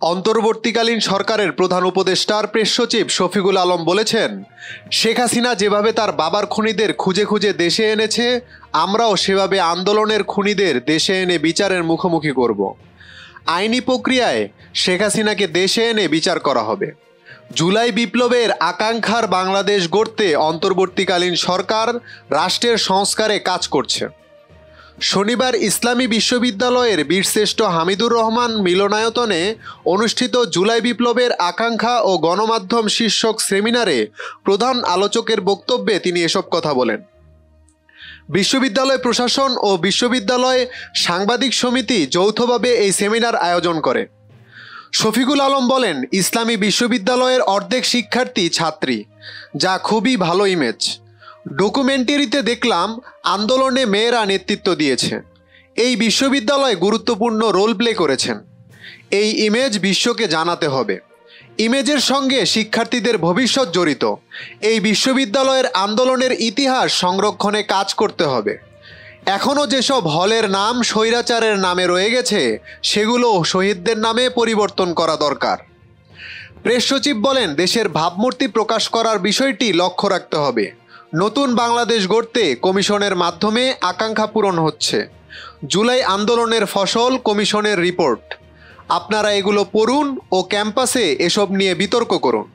অন্তর্বর্তীকালীন সরকারের প্রধান উপদেষ্টার প্রেস সচিব শফিকুল আলম বলেছেন, শেখ হাসিনা যেভাবে তার বাবার খুনিদের খুঁজে খুঁজে দেশে এনেছে, আমরাও সেভাবে আন্দোলনের খুনিদের দেশে এনে বিচারের মুখোমুখি করব। আইনি প্রক্রিয়ায় শেখ হাসিনাকে দেশে এনে বিচার করা হবে। জুলাই বিপ্লবের আকাঙ্ক্ষার বাংলাদেশ গড়তে অন্তর্বর্তীকালীন সরকার রাষ্ট্রের সংস্কারে কাজ করছে। শনিবার ইসলামী বিশ্ববিদ্যালয়ের বীরশ্রেষ্ঠ হামিদুর রহমান মিলনায়তনে অনুষ্ঠিত জুলাই বিপ্লবের আকাঙ্ক্ষা ও গণমাধ্যম শীর্ষক সেমিনারে প্রধান আলোচকের বক্তব্যে তিনি এসব কথা বলেন। বিশ্ববিদ্যালয় প্রশাসন ও বিশ্ববিদ্যালয় সাংবাদিক সমিতি যৌথভাবে এই সেমিনার আয়োজন করে। শফিকুল আলম বলেন, ইসলামী বিশ্ববিদ্যালয়ের অর্ধেক শিক্ষার্থী ছাত্রী, যা খুবই ভালো ইমেজ। ডকুমেন্টারিতে দেখলাম আন্দোলনে মেয়েরা নেতৃত্ব দিয়েছে। এই বিশ্ববিদ্যালয় গুরুত্বপূর্ণ রোল প্লে করেছেন। এই ইমেজ বিশ্বকে জানাতে হবে। ইমেজের সঙ্গে শিক্ষার্থীদের ভবিষ্যৎ জড়িত। এই বিশ্ববিদ্যালয়ের আন্দোলনের ইতিহাস সংরক্ষণে কাজ করতে হবে। এখনও যেসব হলের নাম স্বৈরাচারের নামে রয়ে গেছে, সেগুলো শহীদদের নামে পরিবর্তন করা দরকার। প্রেস সচিব বলেন, দেশের ভাবমূর্তি প্রকাশ করার বিষয়টি লক্ষ্য রাখতে হবে। নতুন বাংলাদেশ গড়তে কমিশনের মাধ্যমে আকাঙ্ক্ষা পূরণ হচ্ছে। জুলাই আন্দোলনের ফসল কমিশনের রিপোর্ট। আপনারা এগুলো পড়ুন ও ক্যাম্পাসে এসব নিয়ে বিতর্ক করুন।